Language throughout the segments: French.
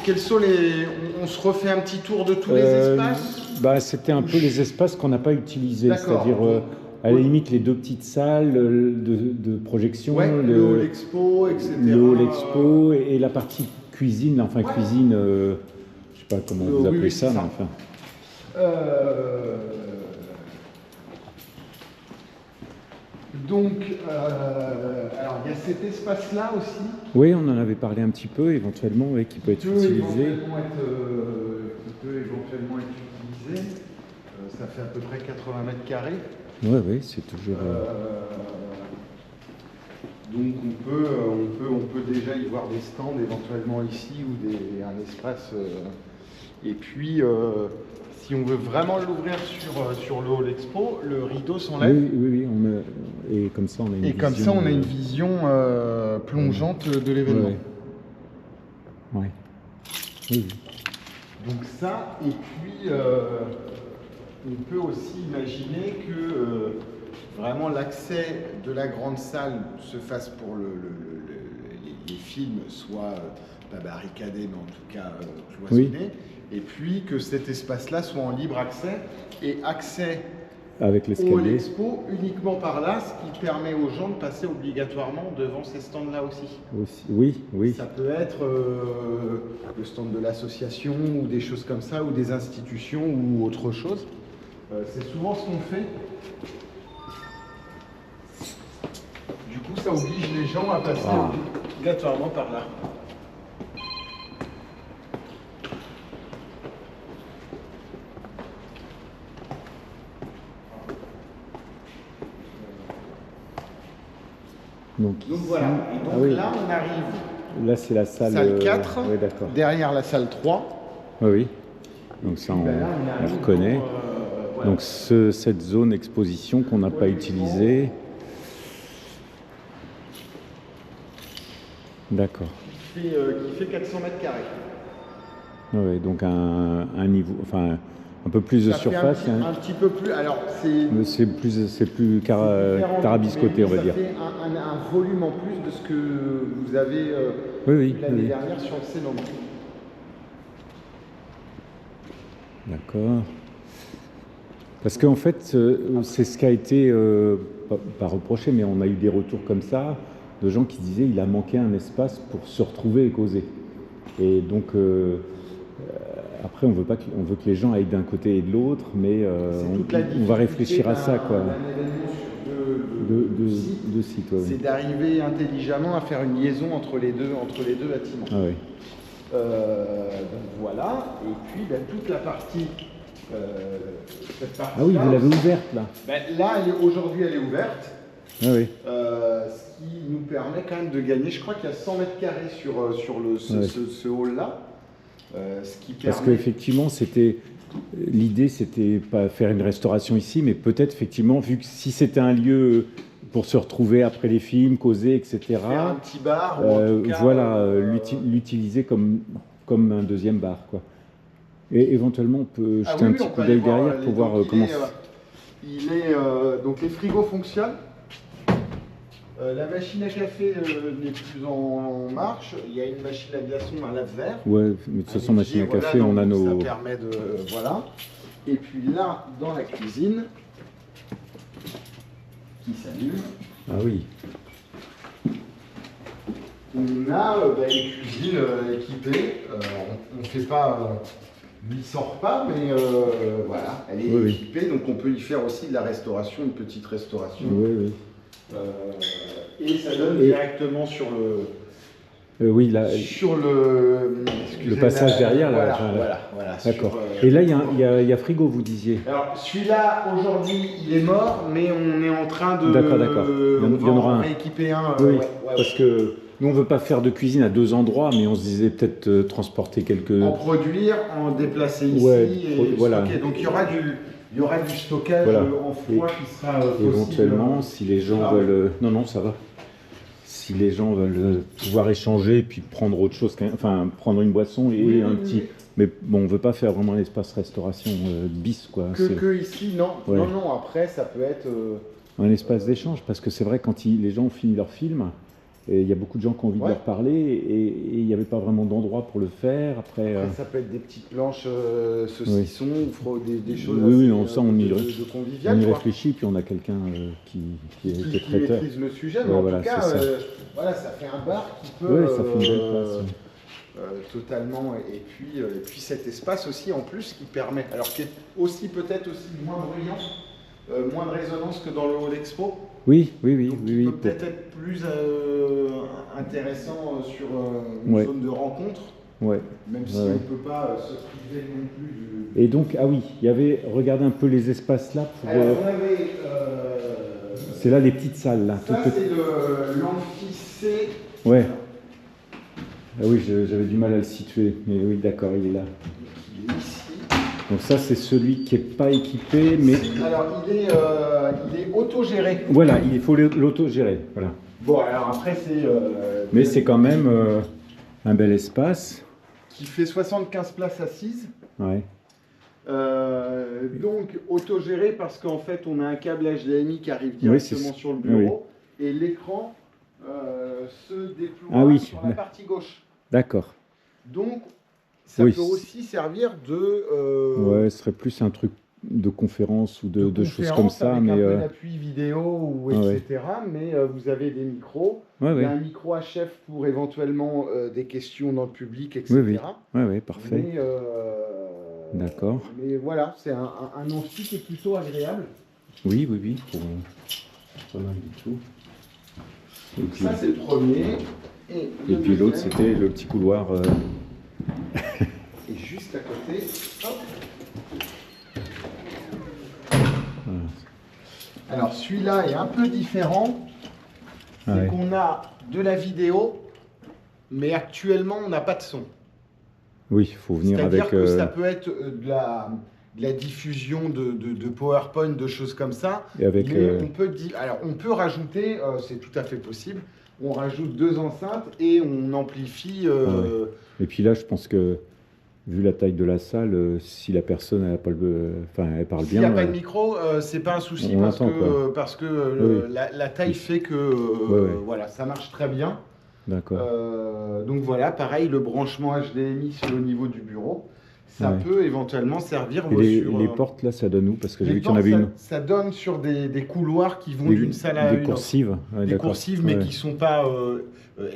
Quels sont les... On se refait un petit tour de tous les espaces? C'était un peu les espaces qu'on n'a pas utilisés, D'accord. c'est-à-dire à la limite les deux petites salles de projection, Ouais, le hall expo, etc. le hall expo et la partie cuisine, enfin Ouais. cuisine, je sais pas comment vous appelez ça, mais enfin. Donc, alors il y a cet espace-là aussi. Oui, on en avait parlé un petit peu, éventuellement, oui, qui peut être utilisé. Qui peut éventuellement être utilisé. Ça fait à peu près 80 mètres carrés. Oui, oui, c'est toujours... Donc on peut déjà y voir des stands éventuellement ici ou un espace. Et puis, si on veut vraiment l'ouvrir sur le hall expo, le rideau s'enlève. Oui, et comme ça on a une vision... comme ça on a une vision plongeante de l'événement. Ouais. Oui. Donc ça, et puis on peut aussi imaginer que vraiment l'accès de la grande salle se fasse pour les films soient pas barricadés, mais en tout cas cloisonnés, et puis que cet espace-là soit en libre accès, et accès avec au l'escalier l'expo uniquement par là, ce qui permet aux gens de passer obligatoirement devant ces stands-là aussi. Oui. Ça peut être le stand de l'association ou des choses comme ça, ou des institutions ou autre chose. C'est souvent ce qu'on fait. Du coup, ça oblige les gens à passer obligatoirement par là. Donc voilà. Et donc là, on arrive. Là, c'est la salle 4, derrière la salle 3. Oui. Donc ça, on reconnaît. Voilà. Donc cette zone exposition qu'on n'a pas utilisée. D'accord. Qui fait 400 mètres carrés. Oui, donc un niveau, enfin un peu plus de surface. Un petit peu plus. Alors c'est plus tarabiscoté, on va dire. Ça fait un volume en plus de ce que vous avez l'année dernière sur le Cénom. D'accord. Parce qu'en fait, c'est ce qui a été, pas reproché, mais on a eu des retours comme ça, de gens qui disaient il a manqué un espace pour se retrouver et causer. Et donc, après, on veut que les gens aillent d'un côté et de l'autre, mais on va réfléchir à ça, quoi. De site, ouais. C'est d'arriver intelligemment à faire une liaison entre les deux bâtiments. Ah, oui. Donc voilà, et puis toute la partie. Cette partie oui, vous l'avez ouverte là. Là, aujourd'hui, elle est ouverte. Ah, oui. Ce qui nous permet quand même de gagner. Je crois qu'il y a 100 mètres carrés sur ce hall-là. Parce qu'effectivement, l'idée, c'était pas faire une restauration ici, mais peut-être effectivement, vu que si c'était un lieu pour se retrouver après les films, causer, etc. Faire un petit bar, ou en tout cas, voilà, l'utiliser comme un deuxième bar, quoi. Et éventuellement, on peut jeter un petit coup d'œil derrière pour voir comment. Donc les frigos fonctionnent. La machine à café n'est plus en marche. Il y a une machine à glaçons, un lave-verre. Ouais, mais de toute façon, machine à café, on a nos. Ça permet de. Voilà. Et puis là, dans la cuisine, qui s'allume. Ah oui. On a une cuisine équipée. On ne fait pas 800 repas, mais voilà, elle est équipée. Donc on peut y faire aussi de la restauration, une petite restauration. Oui. Et ça donne directement sur le. Sur le passage derrière. Voilà. D'accord. Et là, il y a frigo, vous disiez. Alors, celui-là, aujourd'hui, il est mort, mais on est en train de. D'accord. Il y en aura un. Rééquiper un. Parce que nous, on ne veut pas faire de cuisine à deux endroits, mais on se disait peut-être transporter quelques. En produire, en déplacer ici. Voilà. Stocker. Donc, il y aura du stockage en froid qui sera possible. Éventuellement, si les gens veulent. Non, ça va. Si les gens veulent pouvoir échanger et puis prendre autre chose, prendre une boisson et un petit. Mais bon, on ne veut pas faire vraiment un espace restauration bis, quoi. Que ici, non. Non, après, ça peut être. Un espace d'échange, parce que c'est vrai, quand les gens ont fini leur film, Et il y a beaucoup de gens qui ont envie de leur parler et il n'y avait pas vraiment d'endroit pour le faire. Après, ça peut être des petites planches saucissons, des choses oui, non, ça, on y convivial. On y réfléchit, puis on a quelqu'un qui est traiteur. Maîtrise le sujet, mais en tout cas, ça fait un bar qui peut... ça fait une belle place. Totalement, et puis cet espace aussi en plus qui permet, alors qui est aussi peut-être aussi moins bruyant, moins de résonance que dans le hall expo. Oui. Peut peut-être être plus intéressant sur une zone de rencontre, même si on ne peut pas se priver non plus. Et donc, il y avait, regardez un peu les espaces là. C'est là les petites salles là. Ça c'est l'amphi C. Ouais. Ah oui, j'avais du mal à le situer, mais oui, d'accord, il est là. Il est ici. Donc ça, c'est celui qui n'est pas équipé, mais... Alors, il est autogéré. Voilà, il faut l'autogérer, voilà. Bon, alors après, c'est... mais c'est quand même un bel espace. Qui fait 75 places assises. Ouais. Donc, autogéré parce qu'en fait, on a un câble HDMI qui arrive directement sur le bureau. Et l'écran se déploie sur la partie gauche. D'accord. Donc, ça peut aussi servir de... ce serait plus un truc de conférence ou de choses comme ça. Avec mais un peu d'appui vidéo, etc. Mais vous avez des micros. Il y a un micro à chef pour éventuellement des questions dans le public, etc. Oui, parfait. D'accord. Mais voilà, c'est un amphi qui est plutôt agréable. Oui, pour pas mal du tout. Et puis, ça, c'est le premier. Et puis l'autre, c'était le petit couloir. Et juste à côté, hop. Voilà. Alors celui-là est un peu différent. C'est qu'on a de la vidéo, mais actuellement, on n'a pas de son. Oui, il faut venir avec... C'est-à-dire que ça peut être de la diffusion de PowerPoint, de choses comme ça. Et avec, on peut rajouter, c'est tout à fait possible, on rajoute 2 enceintes et on amplifie... Et puis là, je pense que, vu la taille de la salle, si la personne elle parle bien... S'il n'y a pas de micro, c'est pas un souci parce que la taille fait que voilà, ça marche très bien. D'accord. Donc voilà, pareil, le branchement HDMI sur le niveau du bureau, ça peut éventuellement servir sur... les portes là, ça donne où? Parce que j'ai vu qu'il y en avait une. Ça donne sur des couloirs qui vont d'une salle à une autre. Des coursives, mais qui ne sont pas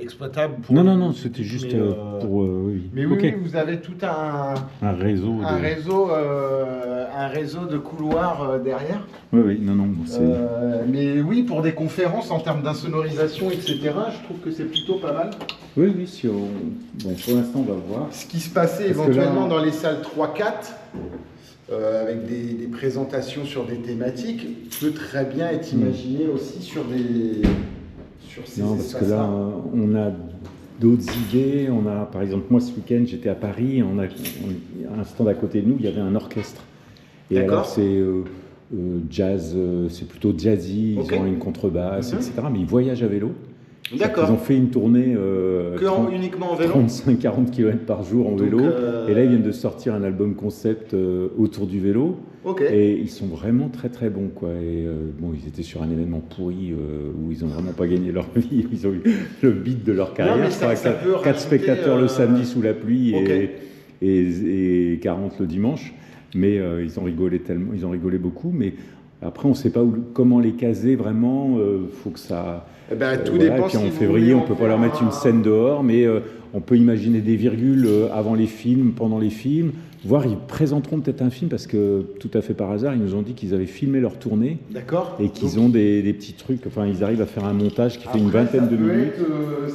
exploitables pour... Non, c'était juste pour... Mais oui, vous avez tout un réseau. Un réseau de couloirs derrière. Oui, mais oui, pour des conférences en termes d'insonorisation, etc., je trouve que c'est plutôt pas mal. Oui, si on... Bon, pour l'instant, on va voir. Ce qui se passait éventuellement dans les salles 3-4, avec des présentations sur des thématiques, peut très bien être imaginé aussi sur ces espaces-là. Parce que là, on a d'autres idées. On a, par exemple, moi, ce week-end, j'étais à Paris, on a un stand à côté de nous, il y avait un orchestre. Et alors, c'est jazz, c'est plutôt jazzy, ils ont une contrebasse, etc. Mais ils voyagent à vélo. D'accord. Ils ont fait une tournée uniquement en vélo, 35-40 km par jour en vélo. Et là, ils viennent de sortir un album concept autour du vélo. Et ils sont vraiment très très bons, quoi. Et ils étaient sur un événement pourri où ils n'ont vraiment pas gagné leur vie. Ils ont eu le beat de leur carrière. Non, 4 spectateurs le samedi sous la pluie et 40 le dimanche. Mais ils ont rigolé beaucoup. Mais après, on ne sait pas comment les caser vraiment. Faut que ça... tout dépend. Et puis en février, on ne peut pas leur mettre une scène dehors, mais on peut imaginer des virgules avant les films, pendant les films. Voire ils présenteront peut-être un film parce que tout à fait par hasard, ils nous ont dit qu'ils avaient filmé leur tournée. D'accord. Et qu'ils ont des petits trucs, ils arrivent à faire un montage qui fait une vingtaine de minutes.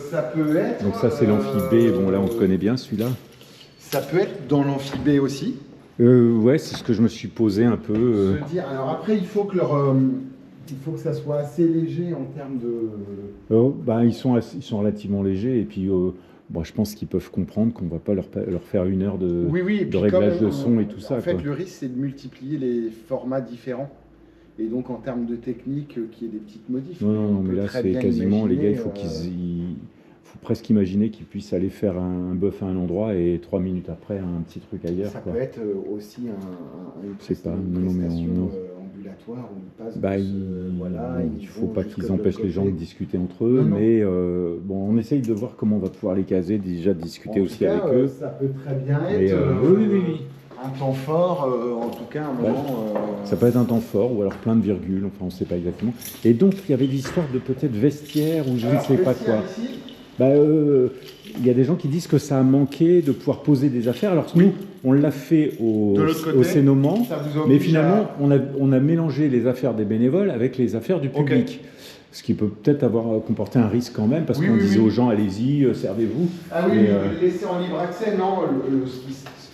Ça peut être... Donc ça, c'est l'amphi B. Bon, là, on le connaît bien, celui-là. Ça peut être dans l'amphi B aussi. Ouais, c'est ce que je me suis posé un peu. Alors après, il faut que ça soit assez léger en termes de... Ils sont relativement légers et puis je pense qu'ils peuvent comprendre qu'on ne va pas leur faire 1 heure de réglage de son et tout ça. En fait, le risque, c'est de multiplier les formats différents. Et donc, en termes de technique, qu'il y ait des petites modifs. Non, mais là, c'est quasiment... Les gars, il faut faut presque imaginer qu'ils puissent aller faire un bœuf à un endroit et 3 minutes après, un petit truc ailleurs. Ça peut être aussi une prestation ambulatoire. aléatoire où ils passent. Bah, voilà, il ils faut vont pas jusque qu'ils de empêchent l'autre les gens de côté. discuter entre eux, Non. mais bon, on essaye de voir comment on va pouvoir les caser, déjà de discuter En aussi tout cas, avec eux. ça peut très bien Et, être oui. un temps fort, en tout cas un moment. Ça peut être un temps fort ou alors plein de virgules, enfin on ne sait pas exactement. Et donc il y avait l'histoire de peut-être vestiaire ou je ne sais pas quoi. Ici, Bah, il y a des gens qui disent que ça a manqué de pouvoir poser des affaires. Alors nous, on l'a fait de l'autre côté, au Cénoman, ça vous oblige mais finalement, on a mélangé les affaires des bénévoles avec les affaires du public. Ce qui peut peut-être avoir comporté un risque quand même, parce qu'on disait aux gens, allez-y, servez-vous. Ah oui, laisser en libre accès, non.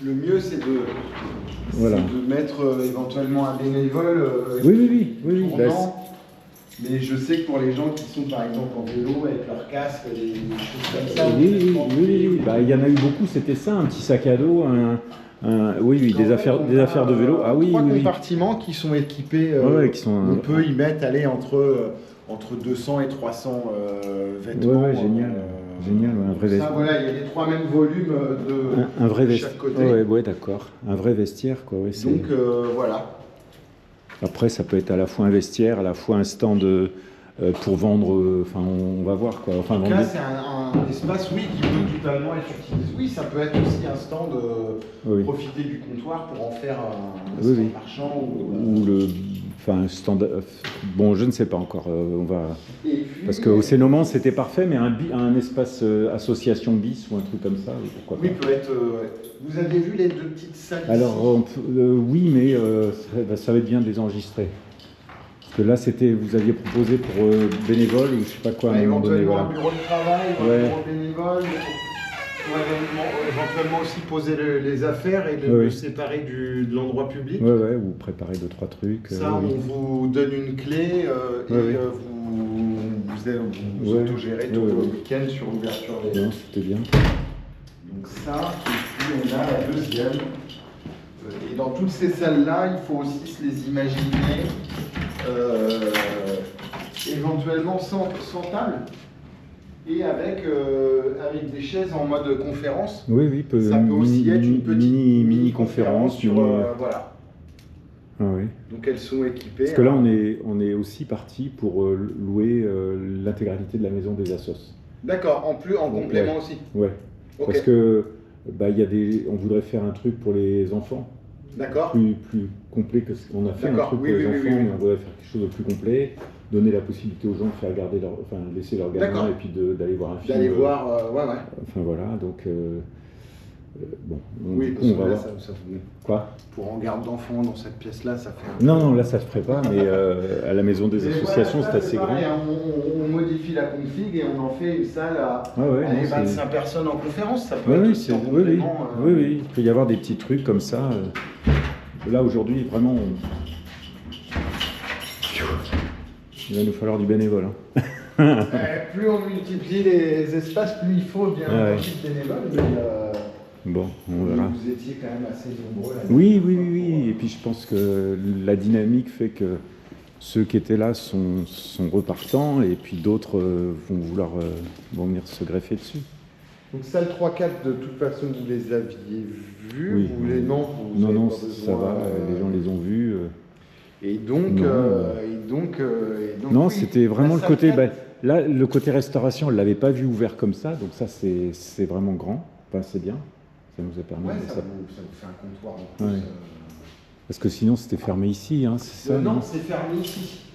Le mieux, c'est de mettre éventuellement un bénévole. Oui. Mais je sais que pour les gens qui sont par exemple en vélo avec leur casque, des choses comme ça. Oui. Bah, il y en a eu beaucoup, c'était ça, un petit sac à dos, des affaires de vélo. Ah oui, trois compartiments qui sont équipés. On peut y mettre entre 200 et 300 vêtements. Ouais, génial. Génial, un vrai vestiaire. Voilà, il y a les 3 mêmes volumes de chaque côté. Ouais, d'accord. Un vrai vestiaire, quoi. Ouais, donc voilà. Après, ça peut être à la fois un vestiaire, à la fois un stand pour vendre. Enfin, on va voir, quoi. Enfin, là, c'est un espace, oui, qui peut totalement être utilisé. Oui, ça peut être aussi un stand. Profiter du comptoir pour en faire un stand marchand ou le. Enfin, stand. Bon, je ne sais pas encore. On va. Parce qu'au Cénoman, c'était parfait, mais un espace association bis ou un truc comme ça, pourquoi pas. Oui, peut être. Vous avez vu les 2 petites salles ici ? Alors, oui, mais ça va être bien de les enregistrer. Parce que là, vous aviez proposé pour bénévoles ou je sais pas quoi. Éventuellement un bureau de travail, un bureau bénévole. Pour éventuellement aussi poser les affaires et le séparer de l'endroit public. Ou préparer 2-3 trucs. Ça, on vous donne une clé et vous autogérez tout le week-end sur l'ouverture des... Non, c'était bien. Donc ça, et puis on a la deuxième. Et dans toutes ces salles-là, il faut aussi se les imaginer éventuellement sans table. Et avec des chaises en mode conférence. Oui, ça peut aussi être une petite mini-conférence. Sur, voilà. Ah, oui. Donc elles sont équipées. Parce que là, on est aussi parti pour louer l'intégralité de la maison des Assos. D'accord, en complément aussi. Ouais. Okay. Parce que on voudrait faire un truc pour les enfants. D'accord. Plus complet que ce qu'on a fait, un truc pour les enfants, mais on voudrait faire quelque chose de plus complet. Donner la possibilité aux gens de faire garder laisser leur gamin et puis d'aller voir un film. D'aller voir, Enfin voilà, donc bon. On va voir. Quoi ? Pour en garde d'enfants dans cette pièce-là, ça fait. Non, là ça se ferait pas, mais à la maison des associations, c'est assez grand. On modifie la config et on en fait une salle à 25 personnes en conférence. Ça peut être aussi en complément. Oui, il peut y avoir des petits trucs comme ça. Là aujourd'hui, vraiment. Il va nous falloir du bénévole. Plus on multiplie les espaces, plus il faut bien entendu de bénévoles. Bon, on verra. Vous étiez quand même assez nombreux là. Oui. Et puis je pense que la dynamique fait que ceux qui étaient là sont repartants et puis d'autres vont venir se greffer dessus. Donc salle 3-4, de toute façon, vous les aviez vus. Oui. Non, ça va, les gens les ont vus. Et donc, non, c'était vraiment le côté. Là, le côté restauration, on ne l'avait pas vu ouvert comme ça, donc ça, c'est vraiment grand. Enfin, c'est bien. Ça nous a permis. Ça vous fait un comptoir en plus. Parce que sinon, c'était fermé ici, hein, c'est ça ? Non, c'est fermé ici.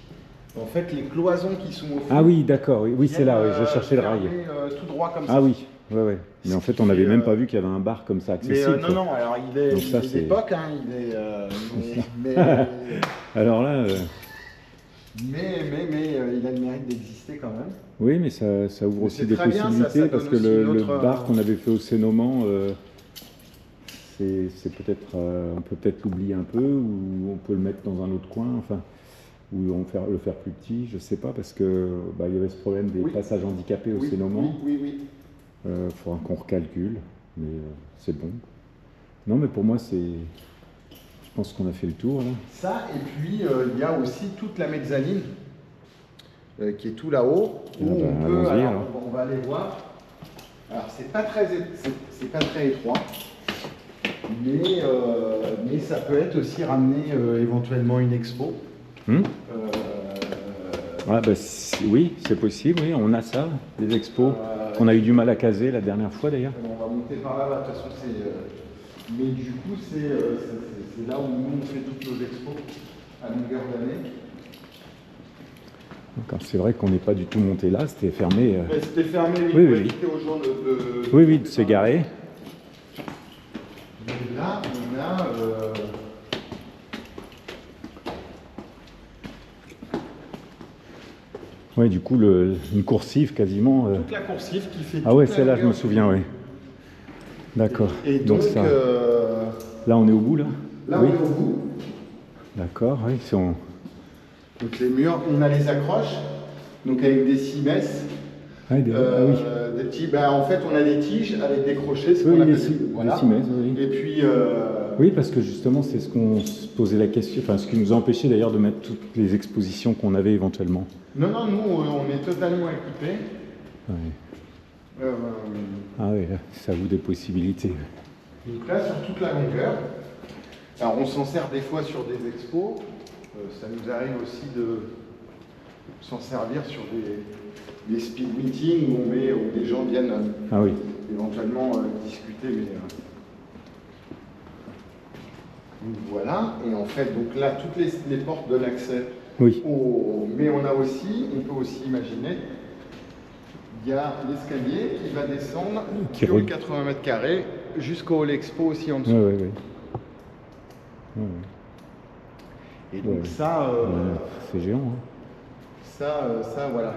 En fait, les cloisons qui sont au fond. Ah oui, d'accord. Oui, c'est là. Je cherchais le rail. Tout droit comme ça. Ah oui. Ouais. Mais en fait, on n'avait même pas vu qu'il y avait un bar comme ça accessible. Mais non, alors il est d'époque, hein, mais alors là. Mais il a le mérite d'exister quand même. Oui, mais ça ouvre aussi des possibilités parce que le bar qu'on avait fait au Cénoman, c'est peut-être, on peut peut-être l'oublier un peu ou on peut le mettre dans un autre coin, enfin, ou le faire plus petit, je sais pas, parce que il y avait ce problème des passages handicapés au Cénoman. Oui. Faudra qu'on recalcule, mais c'est bon. Non, mais pour moi, je pense qu'on a fait le tour là. Ça, et puis il y a aussi toute la mezzanine qui est tout là-haut, où on va aller voir. Alors c'est pas très étroit, mais ça peut être aussi ramener éventuellement une expo. Ah, bah, oui, c'est possible, oui, on a ça, des expos qu'on a eu du mal à caser la dernière fois d'ailleurs. On va monter par là, de toute façon, mais du coup, c'est là où nous on fait toutes nos expos à longueur d'année. D'accord, c'est vrai qu'on n'est pas du tout monté là, c'était fermé. C'était fermé, oui, pour oui. éviter aux gens de oui, de s'égarer. Mais là, on a... Oui, du coup, une coursive quasiment. toute la coursive qui fait... Ah ouais, celle-là, je me souviens, oui. D'accord. Et donc ça... Là, on est au bout, là? Là, oui. on est au bout. D'accord, oui. Donc les murs, on a les accroches, donc avec des cimesses. Ah, des petits, en fait, on a des tiges avec des crochets, ce qu'on oui, appelle des cimesses, oui. Et puis... Oui, parce que justement, c'est ce qu'on se posait la question, enfin, ce qui nous a empêché d'ailleurs de mettre toutes les expositions qu'on avait éventuellement. Non, nous, on est totalement équipés. Ouais. Ah oui, là, ça vous des possibilités. Donc là, sur toute la longueur, alors on s'en sert des fois sur des expos, ça nous arrive aussi de s'en servir sur des speed meetings où des gens viennent éventuellement discuter. Donc voilà, et en fait, donc là, toutes les portes donnent accès. Oui. Mais on peut aussi imaginer, il y a l'escalier qui va descendre sur les 80 mètres carrés jusqu'au hall expo aussi en dessous. Oui. Et donc ça... c'est géant. Hein. Ça, voilà.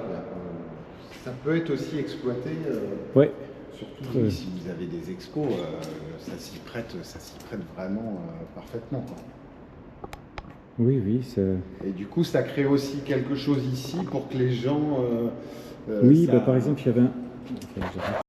Ça peut être aussi exploité. Ouais. Surtout si vous avez des expos, ça s'y prête vraiment parfaitement. Quoi. Oui. Et du coup, ça crée aussi quelque chose ici pour que les gens... par exemple, il y avait un...